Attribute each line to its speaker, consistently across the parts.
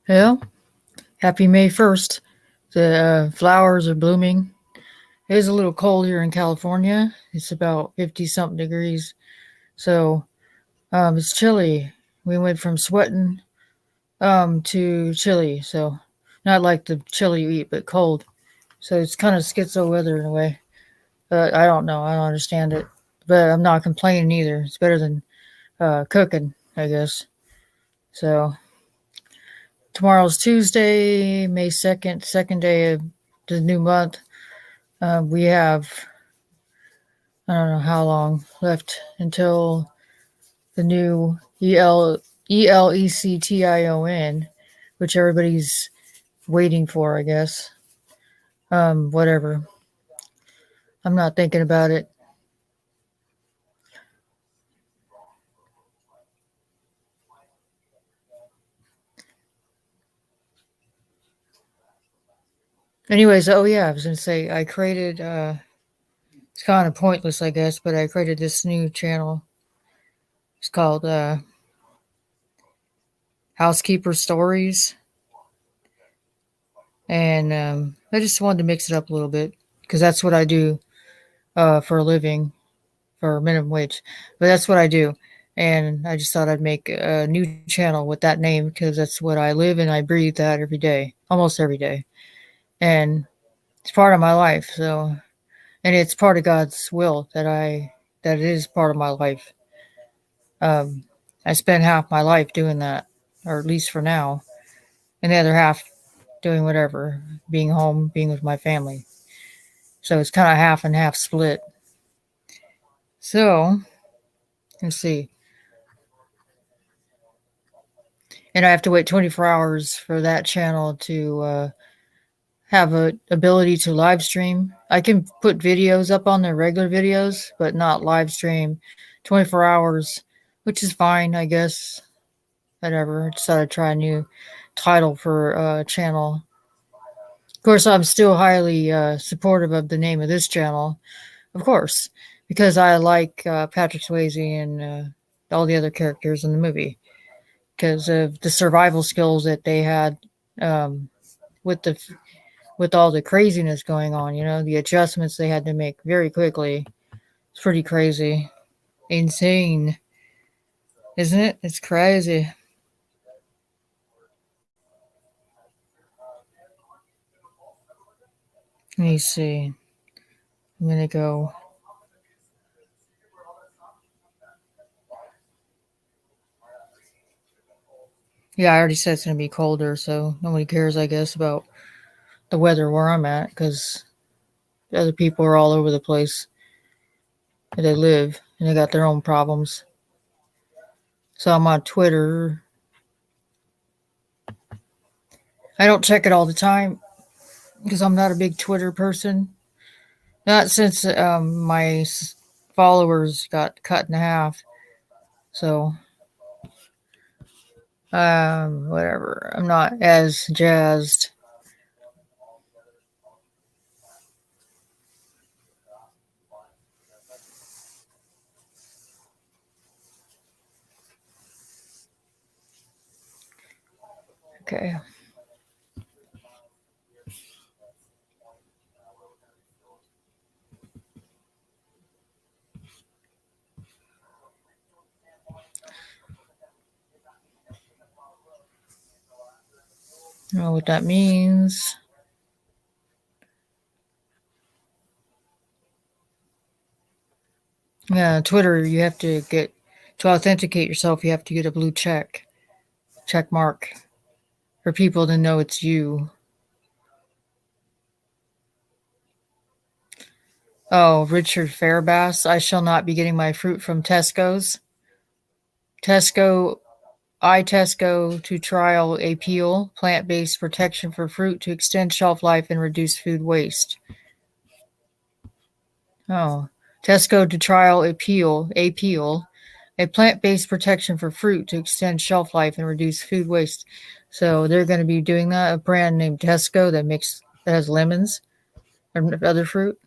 Speaker 1: Well, happy May 1st. The flowers are blooming. It is a little cold here in California. It's about 50 something degrees. So it's chilly. We went from sweating to chilly. So not like the chili you eat, but cold. So it's kind of schizo weather in a way. But I don't know. I don't understand it. But I'm not complaining either. It's better than cooking, I guess. So tomorrow's Tuesday, May 2nd, second day of the new month. We have, I don't know how long left until the new ELECTION, which everybody's waiting for, I guess. Whatever. I'm not thinking about it. Anyways, oh yeah, I was gonna say I created. It's kind of pointless, I guess, but I created this new channel. It's called Housekeeper Stories, and I just wanted to mix it up a little bit because that's what I do for a living for minimum wage. But that's what I do. And I just thought I'd make a new channel with that name because that's what I live and I breathe that every day, almost every day. And it's part of my life. So, and it's part of God's will that it is part of my life. Um, I spend half my life doing that, or at least for now, and the other half doing whatever, being home, being with my family. So it's kind of half and half split. So, let's see. And I have to wait 24 hours for that channel to have a ability to live stream. I can put videos up on their regular videos, but not live stream 24 hours, which is fine, I guess. Whatever. I decided to try a new title for channel. Of course, I'm still highly supportive of the name of this channel, of course, because I like Patrick Swayze and all the other characters in the movie because of the survival skills that they had um, with the with all the craziness going on. You know, the adjustments they had to make very quickly. It's pretty crazy, insane, isn't it? It's crazy. Let me see. I'm gonna go. Yeah, I already said it's gonna be colder, so nobody cares, I guess, about the weather where I'm at because the other people are all over the place where they live and they got their own problems. So I'm on Twitter. I don't check it all the time because I'm not a big Twitter person. Not since my followers got cut in half. So whatever. I'm not as jazzed. Okay. I don't know what that means. Yeah, Twitter. You have to get to authenticate yourself. You have to get a blue check mark for people to know it's you. Oh, Richard Fairbass. I shall not be getting my fruit from Tesco's. Tesco Tesco to trial appeal, plant-based protection for fruit to extend shelf life and reduce food waste. Oh, Tesco to trial appeal, a plant-based protection for fruit to extend shelf life and reduce food waste. So they're going to be doing that. A brand named Tesco that has lemons or other fruit.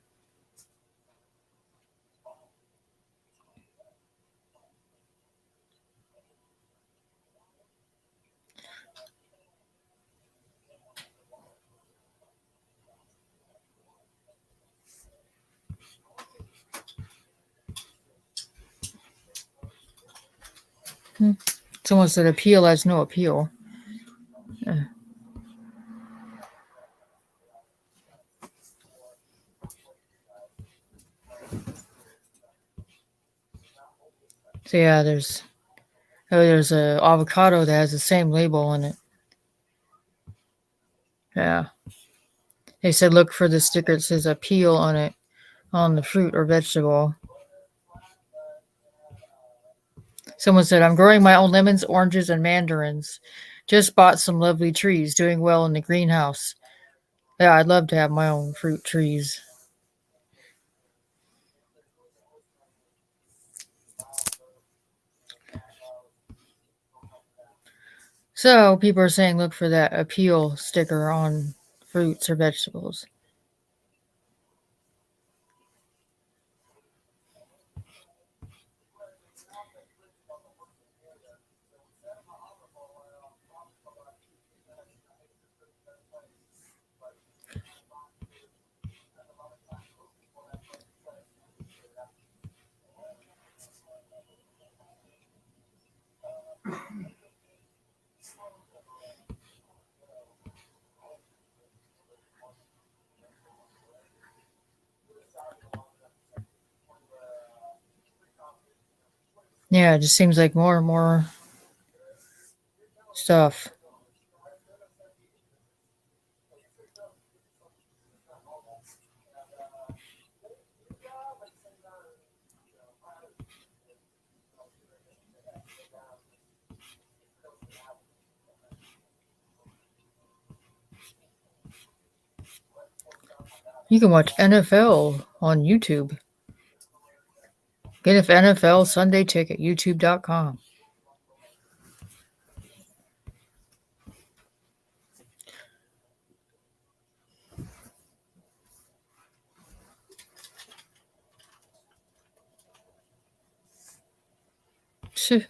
Speaker 1: Someone said appeal has no appeal. So yeah, there's a avocado that has the same label on it. Yeah. They said look for the sticker that says appeal on it, on the fruit or vegetable. Someone said, I'm growing my own lemons, oranges, and mandarins. Just bought some lovely trees, doing well in the greenhouse. Yeah, I'd love to have my own fruit trees. So people are saying look for that appeal sticker on fruits or vegetables. Yeah, it just seems like more and more stuff. You can watch NFL on YouTube. Get an NFL Sunday ticket, youtube.com. Phew.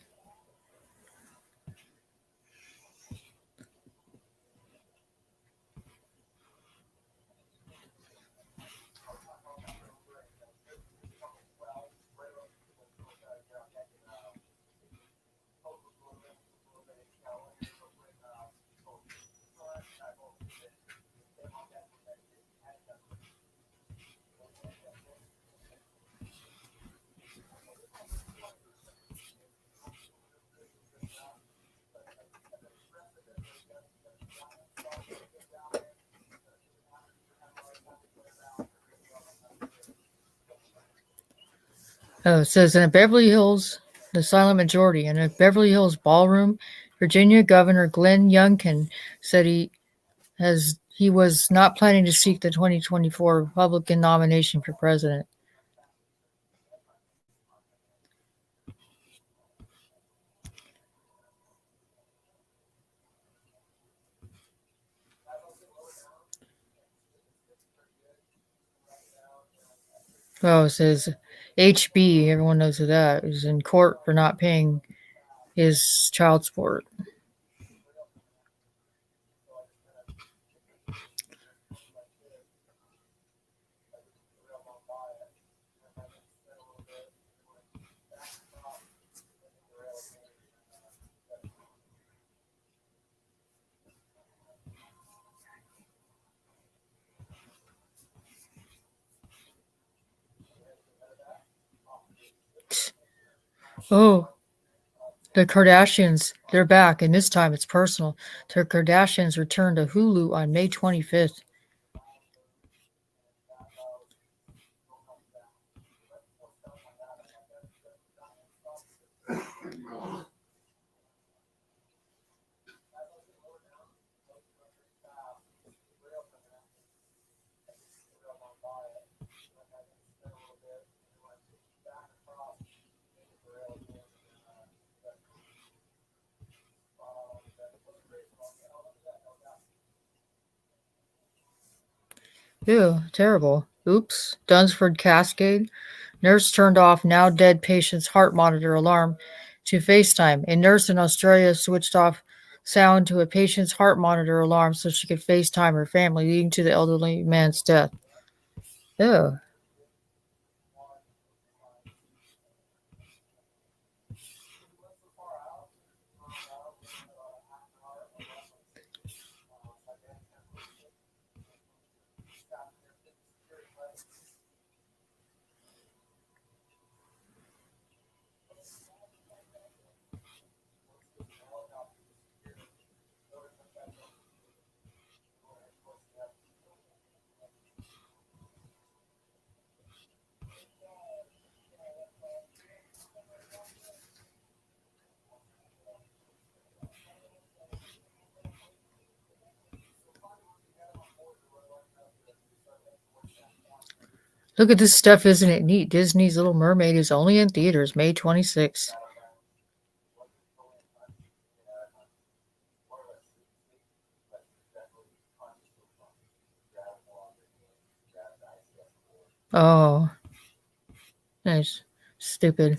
Speaker 1: Oh, it says in a Beverly Hills, the silent majority, in a Beverly Hills ballroom, Virginia Governor Glenn Youngkin said he was not planning to seek the 2024 Republican nomination for president. Oh, it says HB, everyone knows who that is, in court for not paying his child support. Oh, the Kardashians, they're back, and this time it's personal. The Kardashians return to Hulu on May 25th. Ew, terrible. Oops. Dunsford Cascade. Nurse turned off now dead patient's heart monitor alarm to FaceTime. A nurse in Australia switched off sound to a patient's heart monitor alarm so she could FaceTime her family, leading to the elderly man's death. Ew. Look at this stuff, isn't it neat? Disney's Little Mermaid is only in theaters May 26th. Oh, nice. Stupid.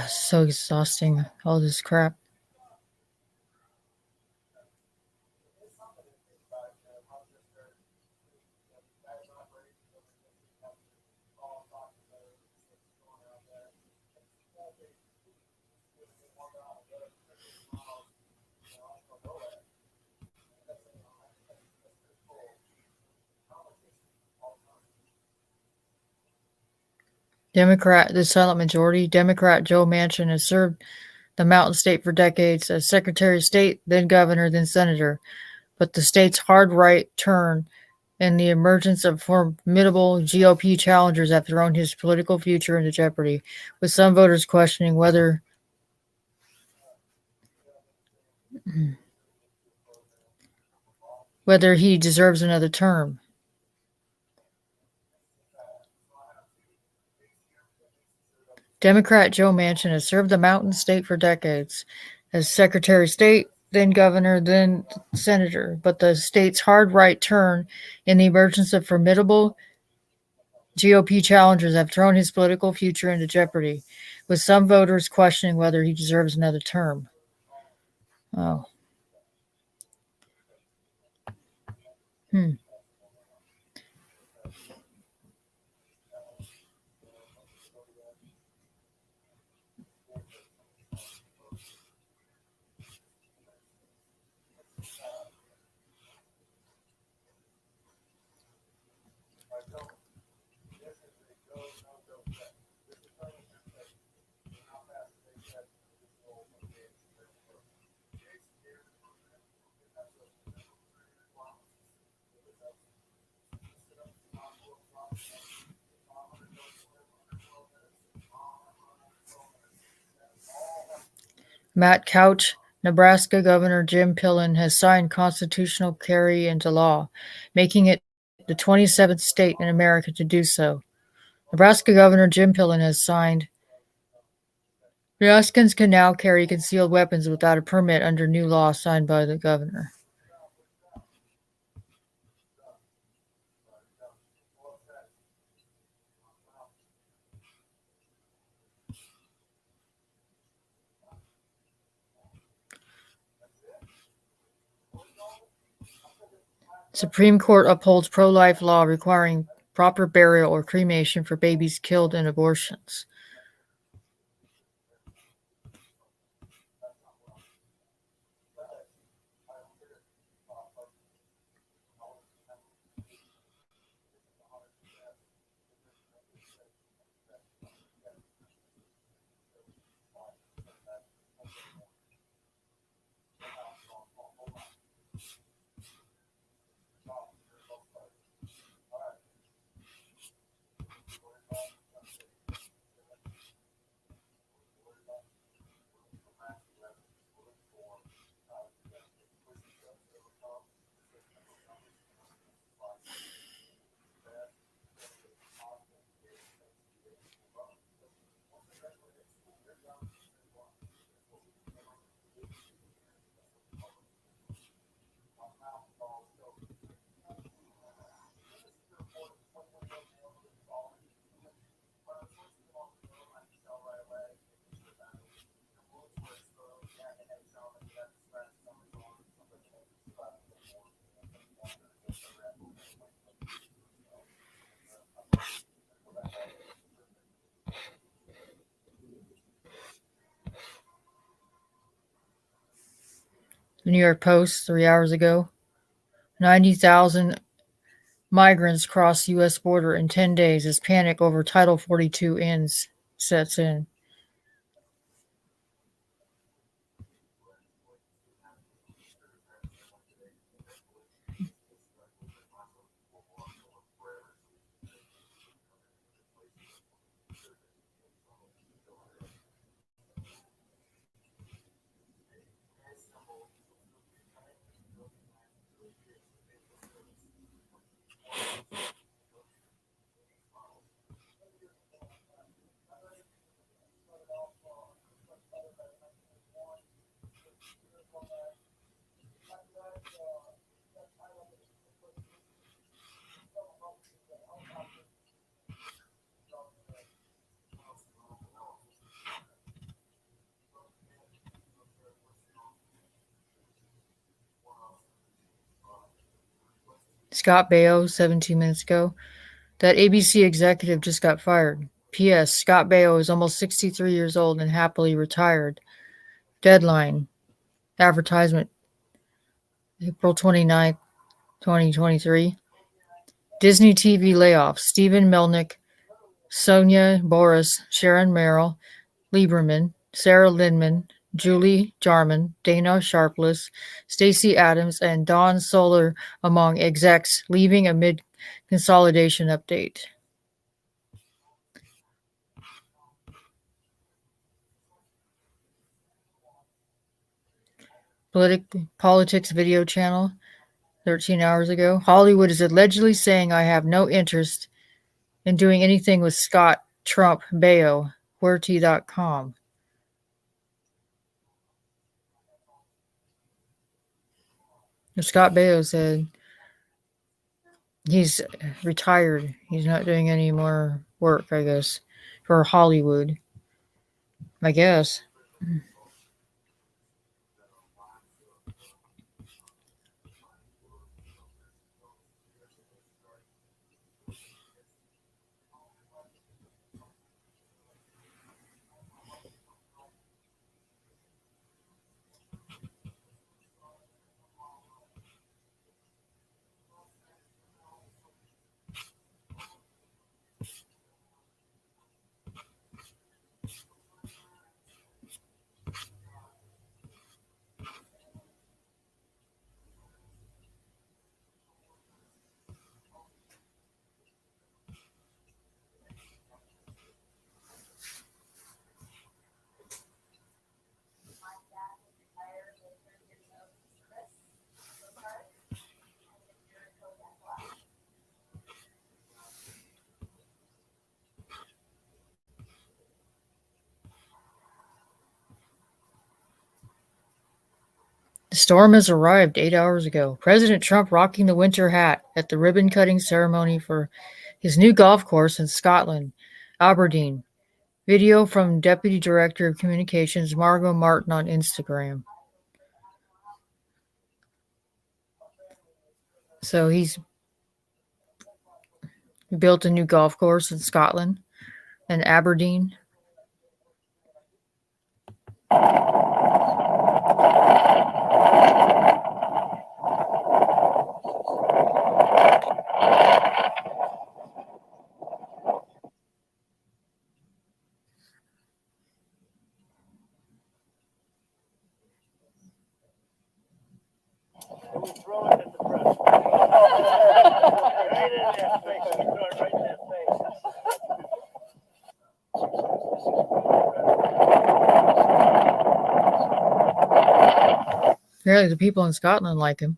Speaker 1: So exhausting, all this crap. The silent majority, Democrat Joe Manchin has served the Mountain State for decades as Secretary of State, then Governor, then Senator. But the state's hard right turn and the emergence of formidable GOP challengers have thrown his political future into jeopardy, with some voters questioning whether he deserves another term. Democrat Joe Manchin has served the Mountain State for decades as Secretary of State, then Governor, then Senator. But the state's hard right turn and the emergence of formidable GOP challengers have thrown his political future into jeopardy, with some voters questioning whether he deserves another term. Oh. Hmm. Matt Couch, Nebraska Governor Jim Pillen has signed constitutional carry into law, making it the 27th state in America to do so. Nebraska Governor Jim Pillen has signed. Nebraskans can now carry concealed weapons without a permit under new law signed by the governor. Supreme Court upholds pro-life law requiring proper burial or cremation for babies killed in abortions. The New York Post 3 hours ago. 90,000 migrants cross U.S. border in 10 days as panic over Title 42 sets in. Scott Baio, 17 minutes ago. That ABC executive just got fired. P.S. Scott Baio is almost 63 years old and happily retired. Deadline. Advertisement. April 29th, 2023. Disney TV layoffs. Stephen Melnick, Sonia Boris, Sharon Merrill, Lieberman, Sarah Lindman, Julie Jarman, Dana Sharpless, Stacey Adams, and Don Solar among execs leaving amid consolidation update. Politics video channel 13 hours ago. Hollywood is allegedly saying I have no interest in doing anything with Scott Trump Baio, QWERTY.com. Scott Baio said he's retired. He's not doing any more work, I guess, for Hollywood. I guess. The storm has arrived 8 hours ago. President Trump rocking the winter hat at the ribbon cutting ceremony for his new golf course in Scotland, Aberdeen. Video from Deputy Director of Communications Margot Martin on Instagram. So he's built a new golf course in Scotland and Aberdeen.
Speaker 2: And we throw it at the press. Right in their face. We throw it right in their face.
Speaker 1: Apparently, the people in Scotland like him.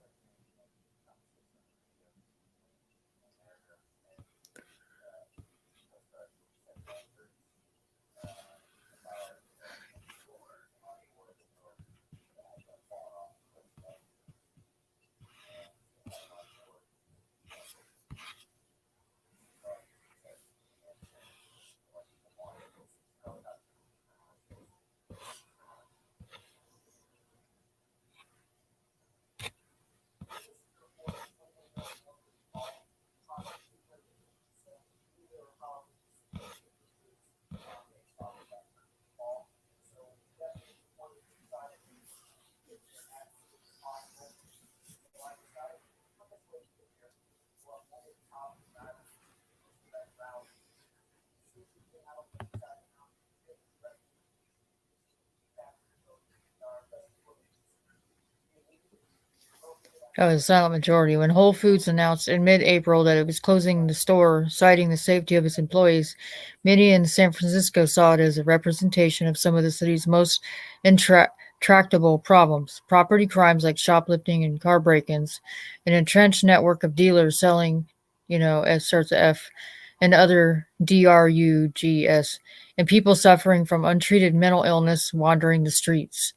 Speaker 1: Oh, the silent majority. When Whole Foods announced in mid-April that it was closing the store, citing the safety of its employees, many in San Francisco saw it as a representation of some of the city's most intractable problems: property crimes like shoplifting and car break-ins, an entrenched network of dealers selling, as starts with F, and other drugs, and people suffering from untreated mental illness wandering the streets.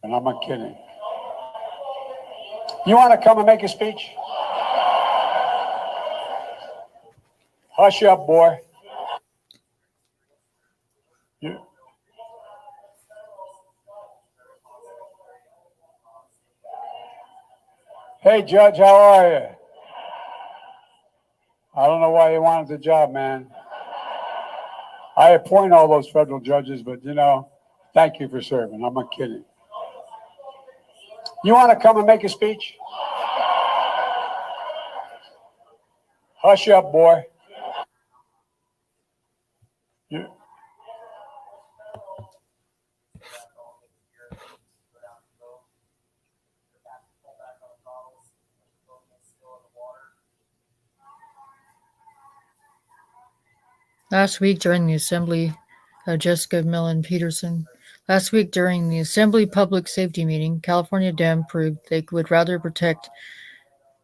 Speaker 3: And I'm not kidding. You want to come and make a speech? Hush up, boy. You... Hey, Judge, how are you? I don't know why you wanted the job, man. I appoint all those federal judges, but thank you for serving. I'm not kidding. You want to come and make a speech? Hush up, boy. You...
Speaker 1: Last week during the assembly, Jessica Millen Peterson. Last week during the Assembly Public Safety meeting, California Dem proved they would rather protect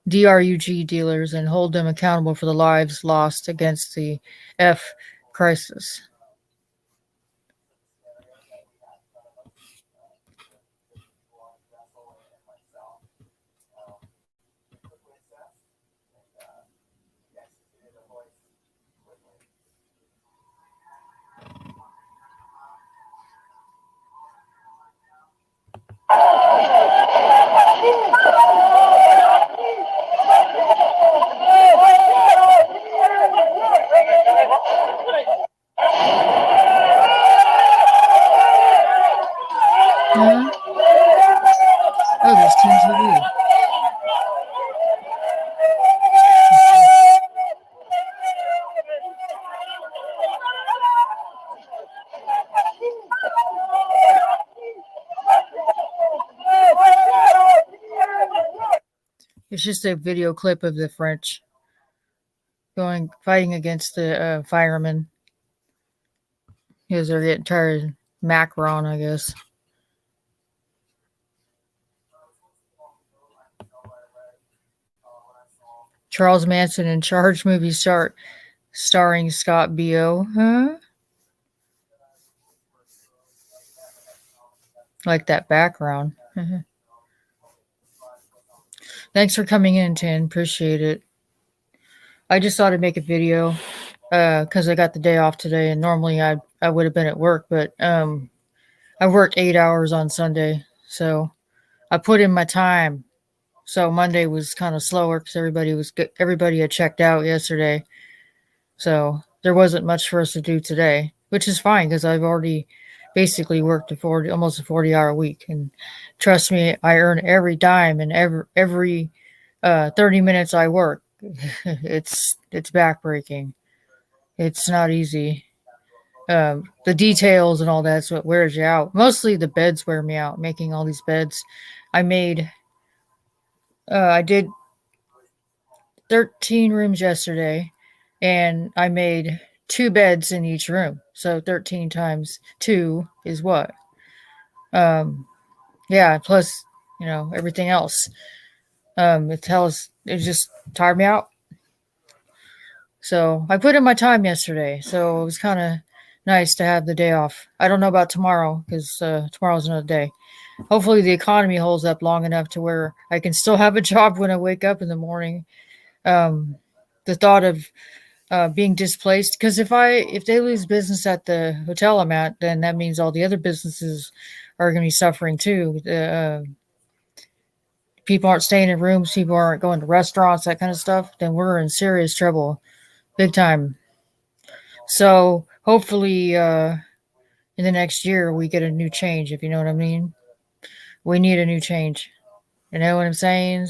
Speaker 1: DRUG dealers and hold them accountable for the lives lost against the F crisis. Huh? Oh, there's Teen TV. It's just a video clip of the French fighting against the firemen because they're getting tired of Macron, I guess. Charles Manson in Charge movie starring Scott B.O. Huh? Like that background. Thanks for coming in, Tin. Appreciate it. I just thought I'd make a video because I got the day off today, and normally I would have been at work, but I worked 8 hours on Sunday, so I put in my time. So Monday was kind of slower because everybody had checked out yesterday, so there wasn't much for us to do today, which is fine because I've already basically worked almost a 40-hour week, and trust me, I earn every dime and every 30 minutes I work. It's backbreaking. It's not easy. The details and all that's what wears you out. Mostly the beds wear me out, making all these beds. I did 13 rooms yesterday, and I made 2 beds in each room. So 13 times 2 is what? Yeah, plus, everything else. It just tired me out. So I put in my time yesterday. So it was kind of nice to have the day off. I don't know about tomorrow because tomorrow's another day. Hopefully the economy holds up long enough to where I can still have a job when I wake up in the morning. The thought of being displaced, because if they lose business at the hotel I'm at, then that means all the other businesses are going to be suffering too. People aren't staying in rooms, people aren't going to restaurants, that kind of stuff. Then we're in serious trouble, big time. So hopefully, in the next year we get a new change, if you know what I mean. We need a new change. You know what I'm saying?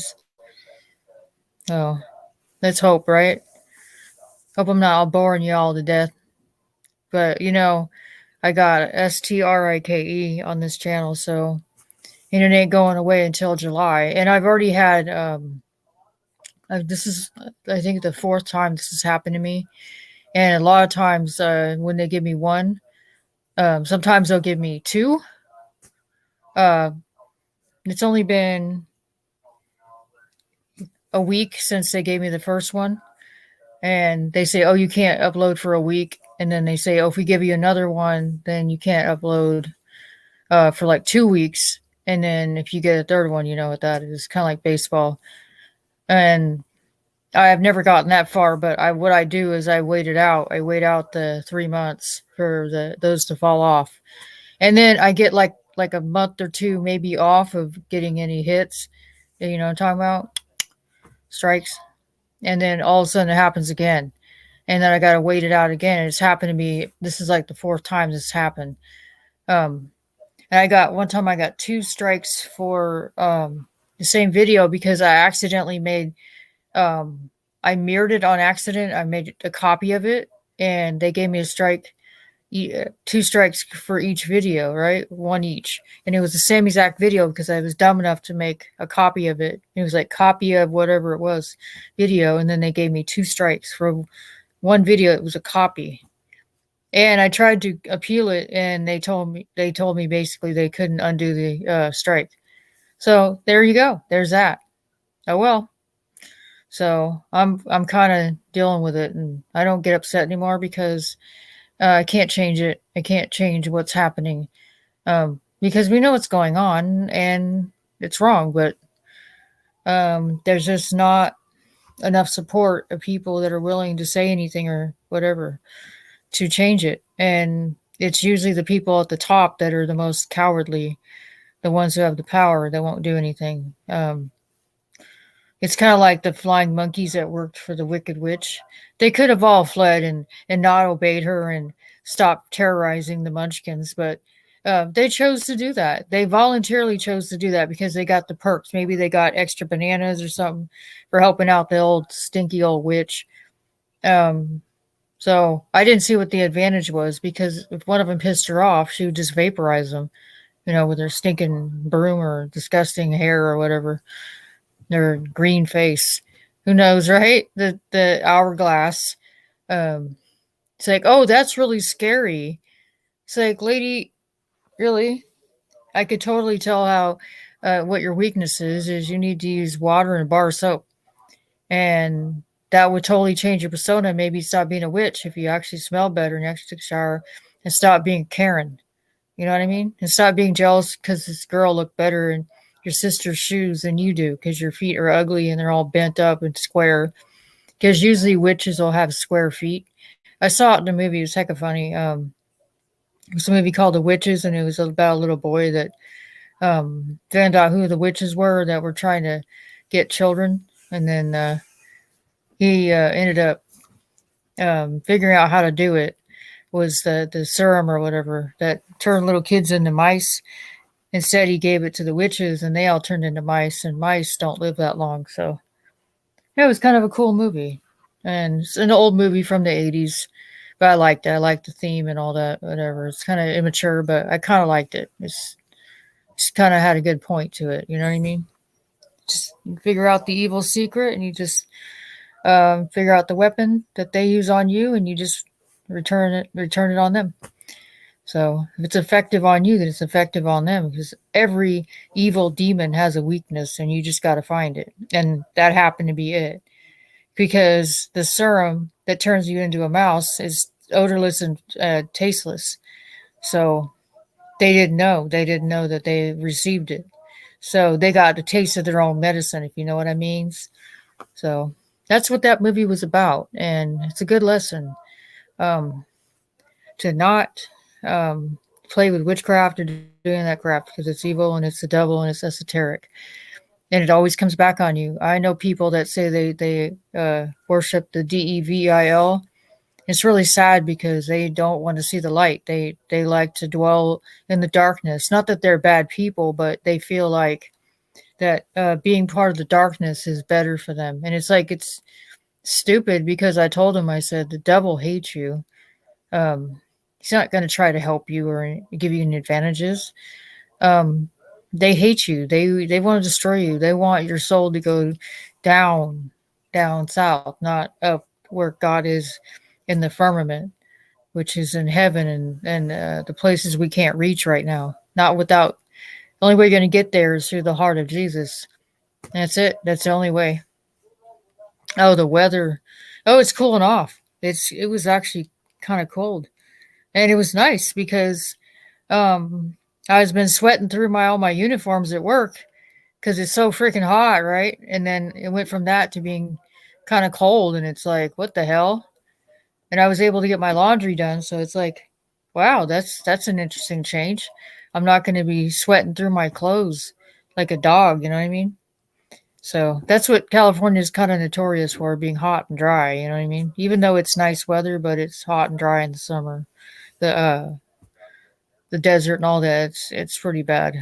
Speaker 1: Oh, let's hope, right? Hope I'm not all boring you all to death. But I got STRIKE on this channel, so and it ain't going away until July. And I've already had this is I think the fourth time this has happened to me. And a lot of times when they give me one, sometimes they'll give me two. It's only been a week since they gave me the first one. And they say, oh, you can't upload for a week. And then they say, oh, if we give you another one, then you can't upload for like 2 weeks. And then if you get a third one, you know what that is. Kind of like baseball. And I have never gotten that far, but what I do is I wait it out. I wait out the 3 months for those to fall off. And then I get like a month or two maybe off of getting any hits. You know what I'm talking about? Strikes. And then all of a sudden it happens again. And then I got to wait it out again. And it's happened to me. This is like the fourth time this happened. And one time I got 2 strikes for the same video because I accidentally made, I mirrored it on accident. I made a copy of it and they gave me a strike, 2 strikes for each video, right? 1 each. And it was the same exact video because I was dumb enough to make a copy of it. It was like copy of whatever it was video. And then they gave me 2 strikes for one video. It was a copy. And I tried to appeal it and they told me basically they couldn't undo the strike. So there you go. There's that. Oh, well. So I'm kind of dealing with it and I don't get upset anymore because I can't change it. I can't change what's happening because we know what's going on and it's wrong. But there's just not enough support of people that are willing to say anything or whatever to change it. And it's usually the people at the top that are the most cowardly, the ones who have the power that won't do anything. It's kind of like the flying monkeys that worked for the Wicked Witch. They could have all fled and not obeyed her and stopped terrorizing the Munchkins, but they chose to do that. They voluntarily chose to do that because they got the perks. Maybe they got extra bananas or something for helping out the old stinky old witch. So I didn't see what the advantage was because if one of them pissed her off, she would just vaporize them, with her stinking broom or disgusting hair or whatever. Their green face. Who knows, right? The hourglass. It's like, oh, that's really scary. It's like, lady, really? I could totally tell how what your weakness is you need to use water and bar soap. And that would totally change your persona. Maybe stop being a witch if you actually smell better and you actually take a shower and stop being Karen. You know what I mean? And stop being jealous because this girl looked better in your sister's shoes than you do because your feet are ugly and they're all bent up and square. Because usually witches will have square feet. I saw it in a movie. It was hecka funny. It was a movie called The Witches, and it was about a little boy that found out who the witches were that were trying to get children. And then he ended up figuring out how to do it. Was the serum or whatever that turned little kids into mice. Instead, he gave it to the witches, and they all turned into mice, and mice don't live that long. So it was kind of a cool movie. And it's an old movie from the 80s, but I liked it. I liked the theme and all that, whatever. It's kind of immature, but I kind of liked it. It's just kind of had a good point to it. You know what I mean? Just you figure out the evil secret, and you just figure out the weapon that they use on you, and you just return it on them. So if it's effective on you, then it's effective on them because every evil demon has a weakness and you just got to find it. And that happened to be it because the serum that turns you into a mouse is odorless and tasteless. So they didn't know. They didn't know that they received it. So they got a taste of their own medicine, if you know what I mean. So that's what that movie was about, and it's a good lesson. Um, to not play with witchcraft or doing that crap because it's evil and it's the devil and it's esoteric, and it always comes back on you. I know people that say they worship the devil. It's really sad because they don't want to see the light. They like to dwell in the darkness. Not that they're bad people, but they feel like that being part of the darkness is better for them. And it's like it's stupid because I told him, I said, the devil hates you. He's not going to try to help you or give you any advantages. They hate you. They want to destroy you. They want your soul to go down, down south, not up where God is in the firmament, which is in heaven and the places we can't reach right now. Not without. The only way you're going to get there is through the heart of Jesus. That's it. That's the only way. Oh, the weather. Oh, it's cooling off. It was actually kind of cold. And it was nice because I was been sweating through all my uniforms at work because it's so freaking hot, right? And then it went from that to being kind of cold, and it's like, what the hell? And I was able to get my laundry done, so it's like, wow, that's an interesting change. I'm not going to be sweating through my clothes like a dog, you know what I mean? So that's what California is kind of notorious for, being hot and dry, you know what I mean? Even though it's nice weather, but it's hot and dry in the summer. The desert and all that, it's pretty bad.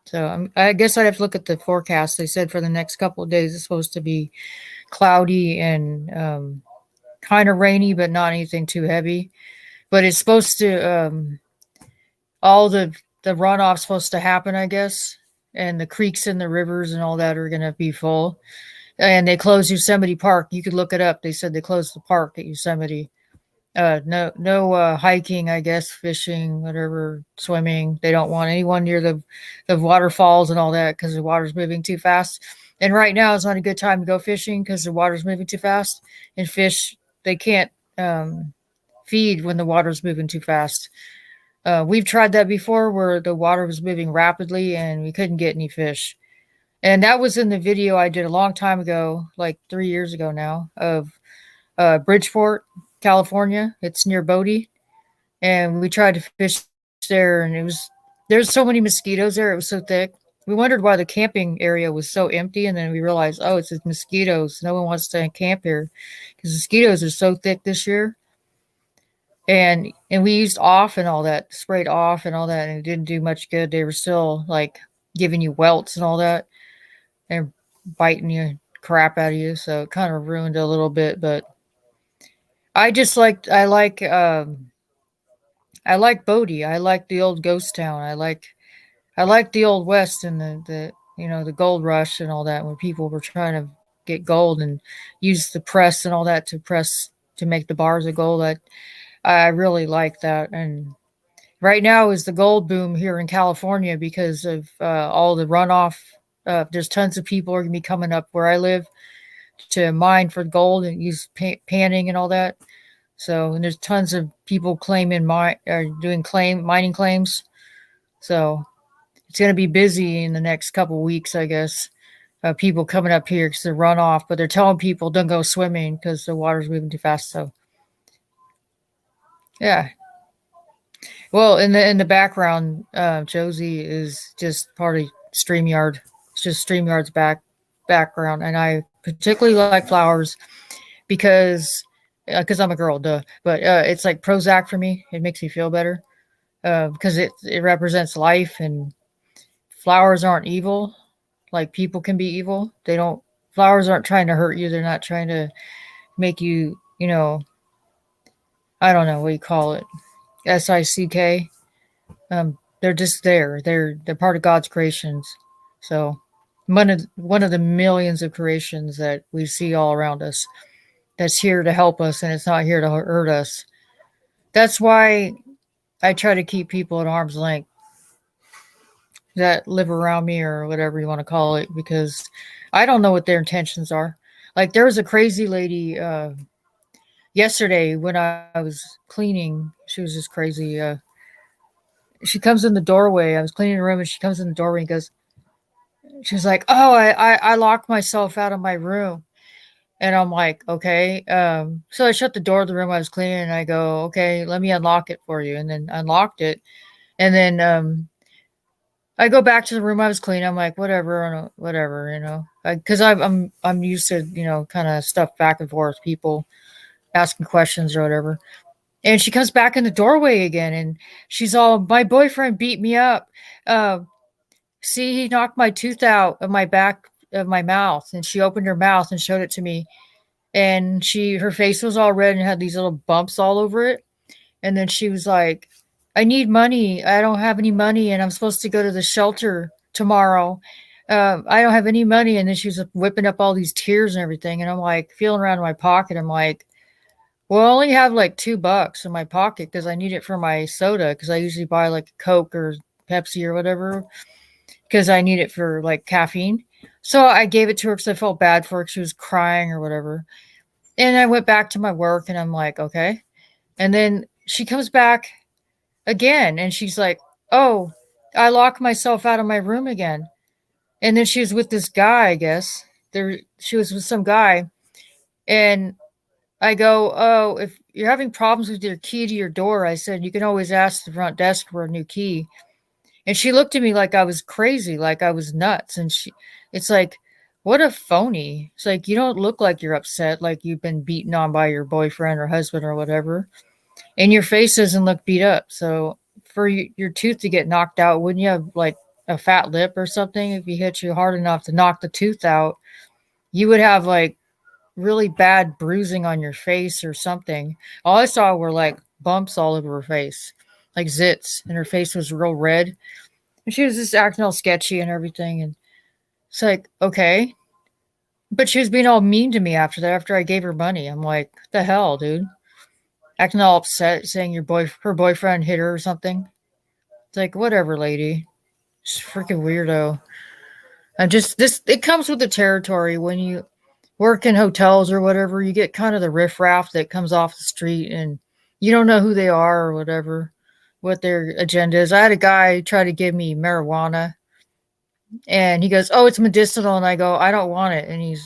Speaker 1: So I guess I'd have to look at the forecast. They said for the next couple of days it's supposed to be cloudy and kind of rainy, but not anything too heavy. But it's supposed to all the runoff's supposed to happen, I guess, and the creeks and the rivers and all that are going to be full. And they closed Yosemite Park. You could look it up. They said they closed the park at Yosemite. No hiking, I guess, fishing, whatever, swimming. They don't want anyone near the waterfalls and all that because the water's moving too fast. And right now is not a good time to go fishing because the water's moving too fast. And fish, they can't feed when the water's moving too fast. We've tried that before where the water was moving rapidly and we couldn't get any fish. And that was in the video I did a long time ago, like 3 years ago now, of Bridgeport, California. It's near Bodie. And we tried to fish there, and there's so many mosquitoes there. It was so thick. We wondered why the camping area was so empty, and then we realized, oh, it's the mosquitoes. No one wants to camp here because mosquitoes are so thick this year. And we used off and all that, sprayed off and all that, and it didn't do much good. They were still like giving you welts and all that, and biting you crap out of you. So it kind of ruined it a little bit, but I like Bodie. I like the old ghost town. I like the old West and the gold rush and all that, when people were trying to get gold and use the press and all that to make the bars of gold. I really like that. And right now is the gold boom here in California because of all the runoff. There's tons of people are going to be coming up where I live to mine for gold and use panning and all that. So, and there's tons of people doing mining claims. So it's going to be busy in the next couple of weeks, I guess. People coming up here because they run off, but they're telling people don't go swimming because the water's moving too fast. So, yeah. Well, in the background, Josie is just part of StreamYard. It's just StreamYard's background, and I particularly like flowers because I'm a girl, duh. But it's like Prozac for me. It makes me feel better because it represents life, and flowers aren't evil. Like people can be evil. Flowers aren't trying to hurt you. They're not trying to make you, I don't know what you call it, SICK. They're just there. They're part of God's creations. So one of the millions of creations that we see all around us that's here to help us, and it's not here to hurt us. That's why I try to keep people at arm's length that live around me, or whatever you want to call it, because I don't know what their intentions are. Like there was a crazy lady yesterday when I was cleaning, she was just crazy. She comes in the doorway. I was cleaning the room and she comes in the doorway and goes, she was like, "Oh, I locked myself out of my room." And I'm like, okay. So I shut the door of the room I was cleaning and I go, okay, let me unlock it for you. And then unlocked it. And then I go back to the room I was cleaning. I'm like, whatever, whatever, because I'm used to, kind of stuff back and forth, people asking questions or whatever. And she comes back in the doorway again and she's all, my boyfriend beat me up. Uh, See, he knocked my tooth out of my back of my mouth. And she opened her mouth and showed it to me. And her face was all red and had these little bumps all over it. And then she was like, I need money. I don't have any money. And I'm supposed to go to the shelter tomorrow. I don't have any money. And then she was whipping up all these tears and everything. And I'm like, feeling around in my pocket. I'm like, well, I only have like $2 in my pocket because I need it for my soda. Because I usually buy like a Coke or Pepsi or whatever because I need it for like caffeine. So I gave it to her because I felt bad for her. She was crying or whatever. And I went back to my work and I'm like, okay. And then she comes back again and she's like, oh, I locked myself out of my room again. And then she was with this guy, I guess. She was with some guy. And I go, oh, if you're having problems with your key to your door, I said, you can always ask the front desk for a new key. And she looked at me like I was crazy, like I was nuts. And it's like, what a phony. It's like, you don't look like you're upset, like you've been beaten on by your boyfriend or husband or whatever. And your face doesn't look beat up. So for your tooth to get knocked out, wouldn't you have like a fat lip or something? If you hit you hard enough to knock the tooth out, you would have like really bad bruising on your face or something. All I saw were like bumps all over her face, like zits, and her face was real red. And she was just acting all sketchy and everything. And it's like, okay. But she was being all mean to me after that, after I gave her money. I'm like, what the hell, dude? Acting all upset, saying her boyfriend hit her or something. It's like, whatever, lady. Just freaking weirdo. And just this, it comes with the territory when you work in hotels or whatever. You get kind of the riffraff that comes off the street and you don't know who they are or whatever, what their agenda is. I had a guy try to give me marijuana and he goes, oh, it's medicinal. And I go, I don't want it. And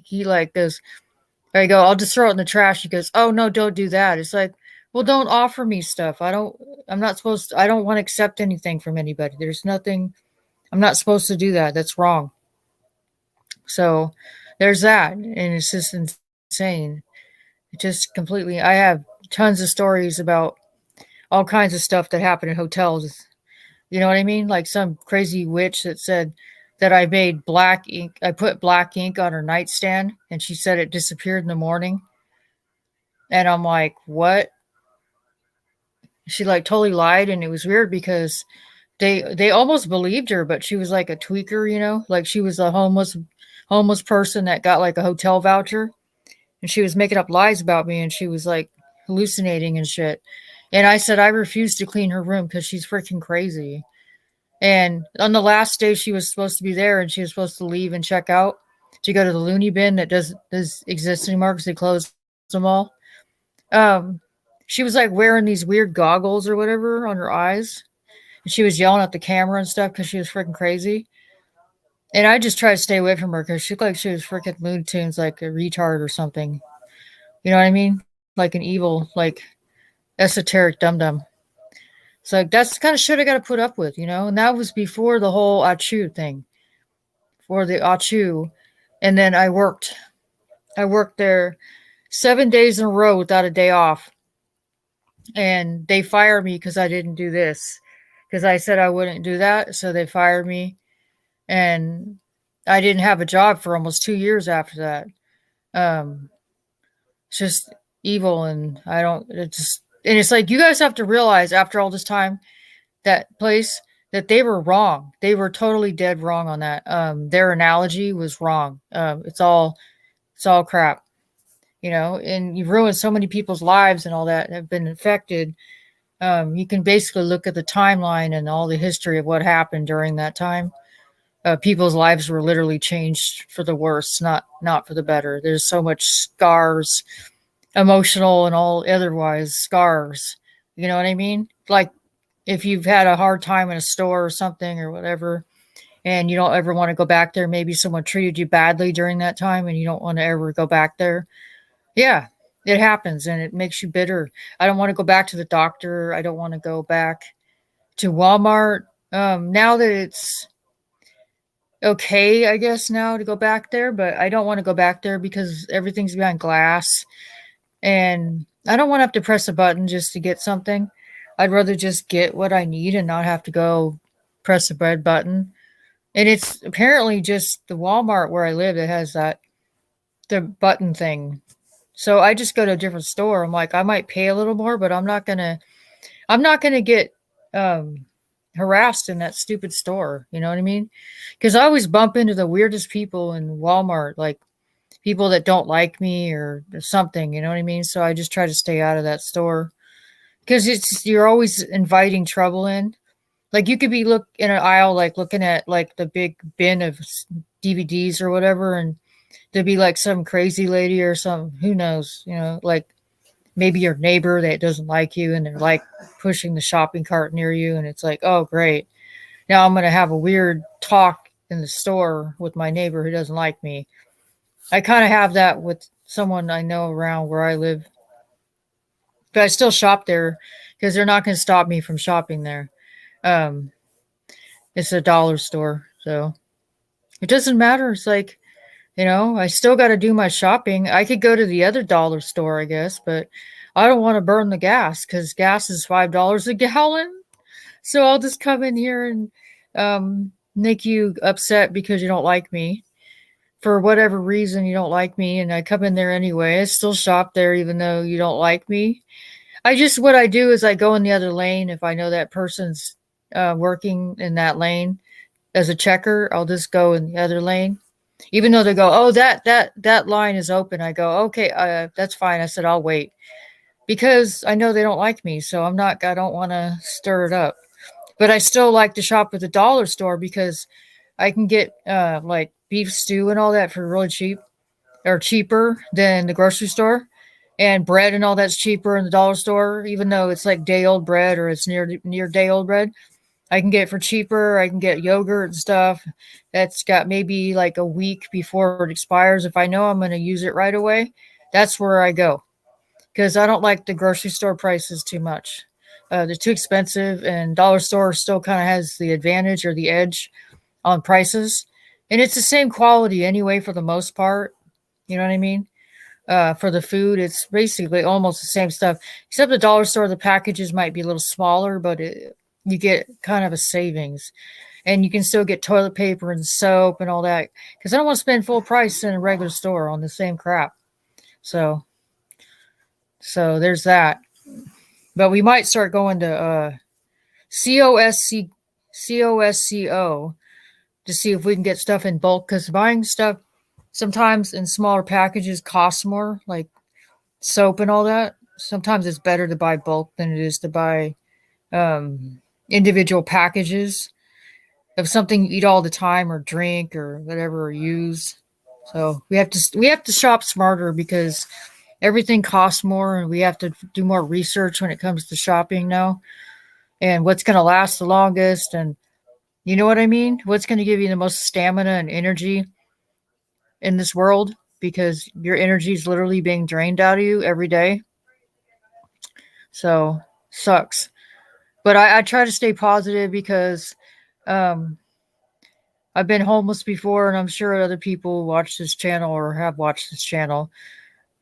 Speaker 1: he like goes, I go, I'll just throw it in the trash. He goes, oh no, don't do that. It's like, well, don't offer me stuff. I don't want to accept anything from anybody. There's nothing, I'm not supposed to do that. That's wrong. So there's that. And it's just insane. It just completely, I have tons of stories about all kinds of stuff that happened in hotels. You know what I mean? Like some crazy witch that said that I made black ink. I put black ink on her nightstand and she said it disappeared in the morning. And I'm like, what? She like totally lied. And it was weird because they almost believed her, but she was like a tweaker, like she was a homeless person that got like a hotel voucher and she was making up lies about me and she was like hallucinating and shit. And I said, I refuse to clean her room because she's freaking crazy. And on the last day she was supposed to be there and she was supposed to leave and check out to go to the loony bin that does exist anymore because they closed them all. She was like wearing these weird goggles or whatever on her eyes. And she was yelling at the camera and stuff because she was freaking crazy. And I just tried to stay away from her because she looked like she was freaking Looney Tunes, like a retard or something. You know what I mean? Like an evil, like esoteric dum-dum. So that's the kind of shit I got to put up with, And that was before the whole Achu thing, for the Achu. And then I worked there 7 days in a row without a day off. And they fired me because I didn't do this, because I said I wouldn't do that. So they fired me. And I didn't have a job for almost 2 years after that. It's just evil. And it's like, you guys have to realize after all this time, that place, that they were wrong. They were totally dead wrong on that. Their analogy was wrong. It's all crap, and you've ruined so many people's lives and all that have been affected. You can basically look at the timeline and all the history of what happened during that time. People's lives were literally changed for the worse, not for the better. There's so much scars emotional and all otherwise scars. You know what I mean? Like if you've had a hard time in a store or something or whatever, and you don't ever want to go back there, maybe someone treated you badly during that time and you don't want to ever go back there. Yeah, it happens and it makes you bitter. I don't want to go back to the doctor. I don't want to go back to Walmart. Now that it's okay, I guess now to go back there, but I don't want to go back there because everything's behind glass and I don't want to have to press a button just to get something. I'd rather just get what I need and not have to go press a red button. And it's apparently just the Walmart where I live that has the button thing. So I just go to a different store. I'm like, I might pay a little more, but I'm not gonna get harassed in that stupid store. You know what I mean? Because I always bump into the weirdest people in Walmart, like people that don't like me or something. You know what I mean? So I just try to stay out of that store because you're always inviting trouble in. Like you could be look in an aisle, like looking at like the big bin of DVDs or whatever, and there'd be like some crazy lady or some who knows, like maybe your neighbor that doesn't like you and they're like pushing the shopping cart near you and it's like, oh great. Now I'm gonna have a weird talk in the store with my neighbor who doesn't like me. I kind of have that with someone I know around where I live. But I still shop there because they're not gonna stop me from shopping there. Um it's a dollar store, so it doesn't matter. It's like, I still got to do my shopping. I could go to the other dollar store, I guess, but I don't want to burn the gas because gas is $5 a gallon. So I'll just come in here and make you upset because you don't like me. For whatever reason, you don't like me, and I come in there anyway. I still shop there even though you don't like me. What I do is I go in the other lane if I know that person's working in that lane as a checker. I'll just go in the other lane even though they go, oh, that line is open. I go, okay, that's fine. I said, I'll wait because I know they don't like me. So I don't want to stir it up, but I still like to shop at the dollar store because I can get like beef stew and all that for really cheap or cheaper than the grocery store, and bread and all that's cheaper in the dollar store, even though it's like day old bread or it's near day old bread. I can get it for cheaper. I can get yogurt and stuff that's got maybe like a week before it expires. If I know I'm going to use it right away, that's where I go because I don't like the grocery store prices too much. They're too expensive, and dollar store still kind of has the advantage or the edge on prices. And it's the same quality anyway for the most part. You know what I mean? For the food, it's basically almost the same stuff, except the dollar store, the packages might be a little smaller, but you get kind of a savings, and you can still get toilet paper and soap and all that because I don't want to spend full price in a regular store on the same crap. So there's that. But we might start going to COSCO to see if we can get stuff in bulk because buying stuff sometimes in smaller packages costs more, like soap and all that. Sometimes it's better to buy bulk than it is to buy individual packages of something you eat all the time or drink or whatever or use. So we have to shop smarter because everything costs more and we have to do more research when it comes to shopping now and what's going to last the longest, and you know what I mean? What's going to give you the most stamina and energy in this world because your energy is literally being drained out of you every day. So sucks. But I try to stay positive because I've been homeless before, and I'm sure other people who watch this channel or have watched this channel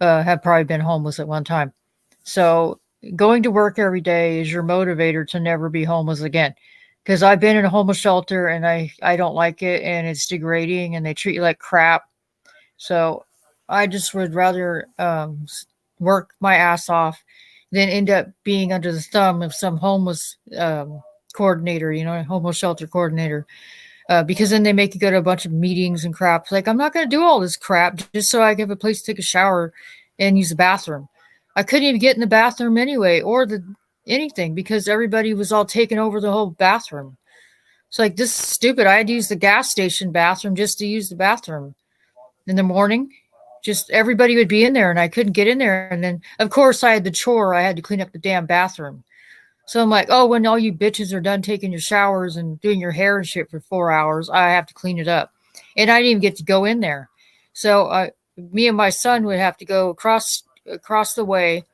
Speaker 1: have probably been homeless at one time. So going to work every day is your motivator to never be homeless again. Because I've been in a homeless shelter and I don't like it, and it's degrading and they treat you like crap. So I just would rather work my ass off than end up being under the thumb of some homeless coordinator, homeless shelter coordinator. Because then they make you go to a bunch of meetings and crap. Like, I'm not going to do all this crap just so I can have a place to take a shower and use the bathroom. I couldn't even get in the bathroom anyway, or anything, because everybody was all taking over the whole bathroom. It's like, this is stupid. I had to use the gas station bathroom just to use the bathroom in the morning. just everybody would be in there and I couldn't get in there. And then, of course, I had the chore. I had to clean up the damn bathroom. So I'm like, oh, when all you bitches are done taking your showers and doing your hair and shit for 4 hours, I have to clean it up. And I didn't even get to go in there. So me and my son would have to go across the way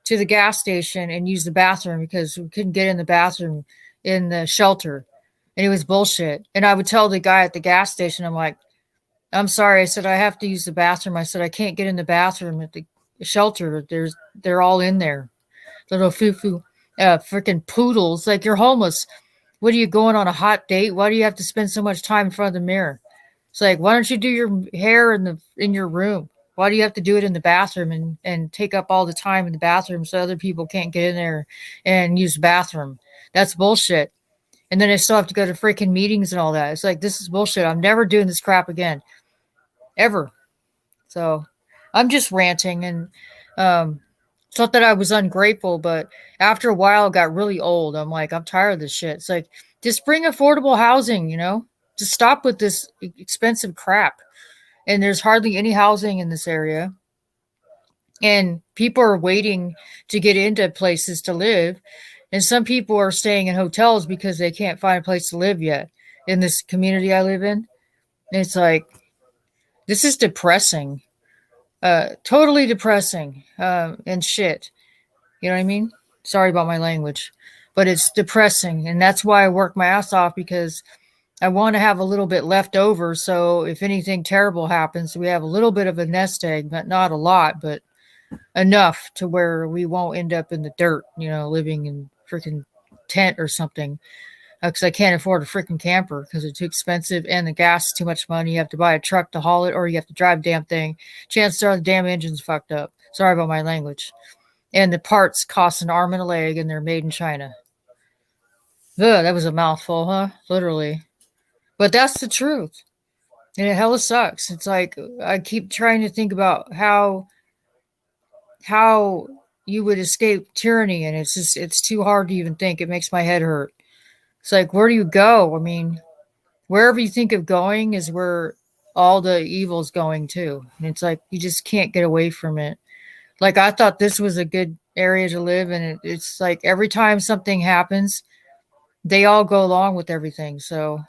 Speaker 1: to the gas station and use the bathroom because we couldn't get in the bathroom in the shelter. And it was bullshit. And I would tell the guy at the gas station, I'm like, I'm sorry. I said, I have to use the bathroom. I said, I can't get in the bathroom at the shelter. They're all in there. Little foo-foo, freaking poodles. Like, you're homeless. What are you going on a hot date? Why do you have to spend so much time in front of the mirror? It's like, why don't you do your hair in your room? Why do you have to do it in the bathroom and take up all the time in the bathroom so other people can't get in there and use the bathroom? That's bullshit. And then I still have to go to freaking meetings and all that. It's like, this is bullshit. I'm never doing this crap again. Ever. So I'm just ranting. And it's not that I was ungrateful, but after a while it got really old. I'm like, I'm tired of this shit. It's like, just bring affordable housing, Just stop with this expensive crap. And there's hardly any housing in this area. And people are waiting to get into places to live. And some people are staying in hotels because they can't find a place to live yet in this community I live in. And it's like, this is depressing. Totally depressing and shit. You know what I mean? Sorry about my language. But it's depressing. And that's why I work my ass off, because I want to have a little bit left over. So if anything terrible happens, we have a little bit of a nest egg, but not a lot, but enough to where we won't end up in the dirt, living in freaking tent or something. Because I can't afford a freaking camper because it's too expensive and the gas is too much money. You have to buy a truck to haul it, or you have to drive the damn thing. Chances are the damn engine's fucked up. Sorry about my language. And the parts cost an arm and a leg, and they're made in China. Ugh, that was a mouthful, huh? Literally. But that's the truth. And it hella sucks. It's like, I keep trying to think about how you would escape tyranny, and it's too hard to even think. It makes my head hurt. It's like, where do you go? I mean, wherever you think of going is where all the evil's going too. And it's like, you just can't get away from it. Like, I thought this was a good area to live, and it's like every time something happens, they all go along with everything. So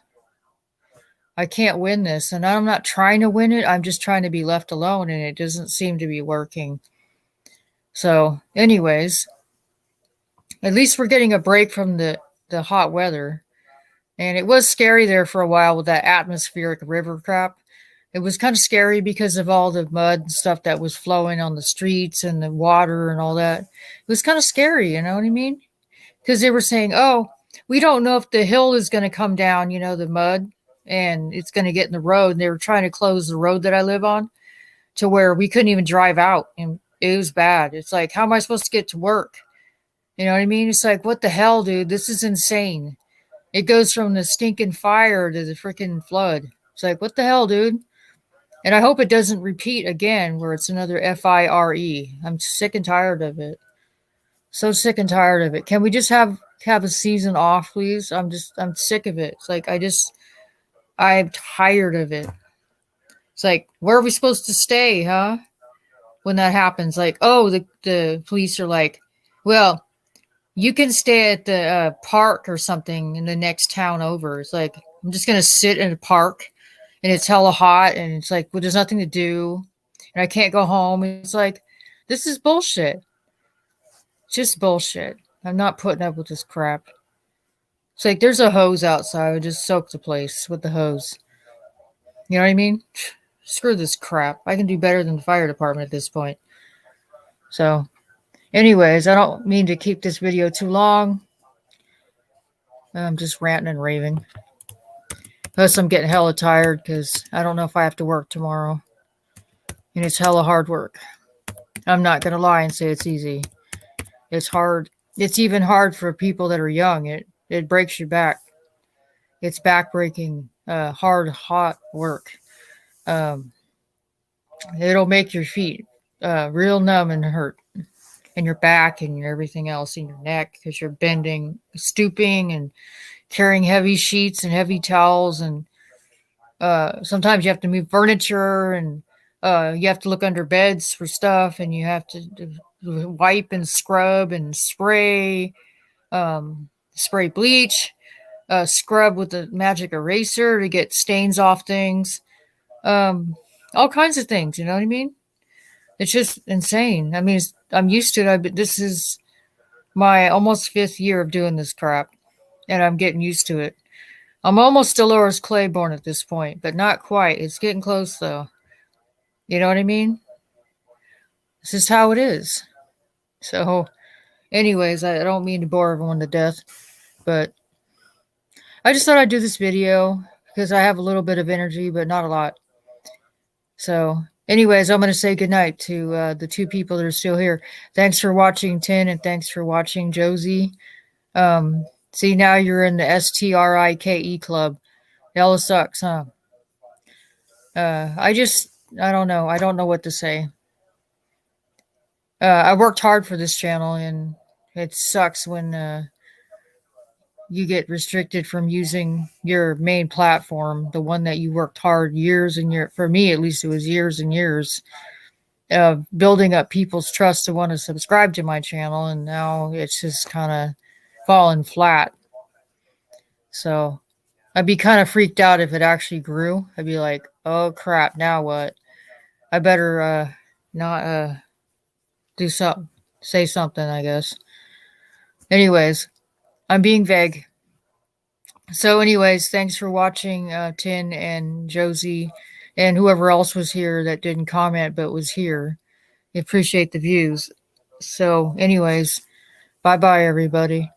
Speaker 1: I can't win this. And I'm not trying to win it. I'm just trying to be left alone, and it doesn't seem to be working. So anyways, at least we're getting a break from the hot weather. And it was scary there for a while with that atmospheric river crap. It was kind of scary because of all the mud and stuff that was flowing on the streets and the water and all that. It was kind of scary, you know what I mean? Because they were saying, oh, we don't know if the hill is going to come down, the mud, and it's going to get in the road. And they were trying to close the road that I live on to where we couldn't even drive out. And it was bad. It's like, how am I supposed to get to work? You know what I mean? It's like, what the hell, dude? This is insane. It goes from the stinking fire to the freaking flood. It's like, what the hell, dude? And I hope it doesn't repeat again where it's another FIRE. I'm sick and tired of it. So sick and tired of it. Can we just have a season off, please? I'm sick of it. It's like, I'm tired of it. It's like, where are we supposed to stay, huh? When that happens, like, oh, the police are like, well, you can stay at the park or something in the next town over. It's like, I'm just going to sit in a park and it's hella hot. And it's like, well, there's nothing to do. And I can't go home. It's like, this is bullshit. Just bullshit. I'm not putting up with this crap. It's like, there's a hose outside. I just soak the place with the hose. You know what I mean? Screw this crap. I can do better than the fire department at this point. So anyways, I don't mean to keep this video too long. I'm just ranting and raving. Plus, I'm getting hella tired because I don't know if I have to work tomorrow. And it's hella hard work. I'm not going to lie and say it's easy. It's hard. It's even hard for people that are young. It breaks your back. It's back-breaking, hard, hot work. It'll make your feet real numb and hurt. And your back and everything else in your neck because you're bending, stooping, and carrying heavy sheets and heavy towels. And sometimes you have to move furniture and You have to look under beds for stuff, and you have to wipe and scrub and spray bleach, scrub with the magic eraser to get stains off things, all kinds of things. You know what I mean? It's just insane. I mean, I'm used to it. This is my almost 5th year of doing this crap, and I'm getting used to it. I'm almost Dolores Claiborne at this point, but not quite. It's getting close, though. You know what I mean? This is how it is. So, anyways, I don't mean to bore everyone to death, but I just thought I'd do this video because I have a little bit of energy, but not a lot. So, anyways, I'm going to say goodnight to the 2 people that are still here. Thanks for watching, Tin, and thanks for watching, Josie. See, now you're in the STRIKE club. Hella sucks, huh? I don't know. I don't know what to say. I worked hard for this channel, and it sucks when you get restricted from using your main platform, the one that you worked hard years and years. For me, at least, it was years and years of building up people's trust to want to subscribe to my channel, and now it's just kind of fallen flat. So I'd be kind of freaked out if it actually grew. I'd be like, oh crap, now what? I better not do something, say something, I guess. Anyways, I'm being vague. So anyways, thanks for watching, Tin and Josie and whoever else was here that didn't comment but was here. I appreciate the views. So anyways, bye-bye, everybody.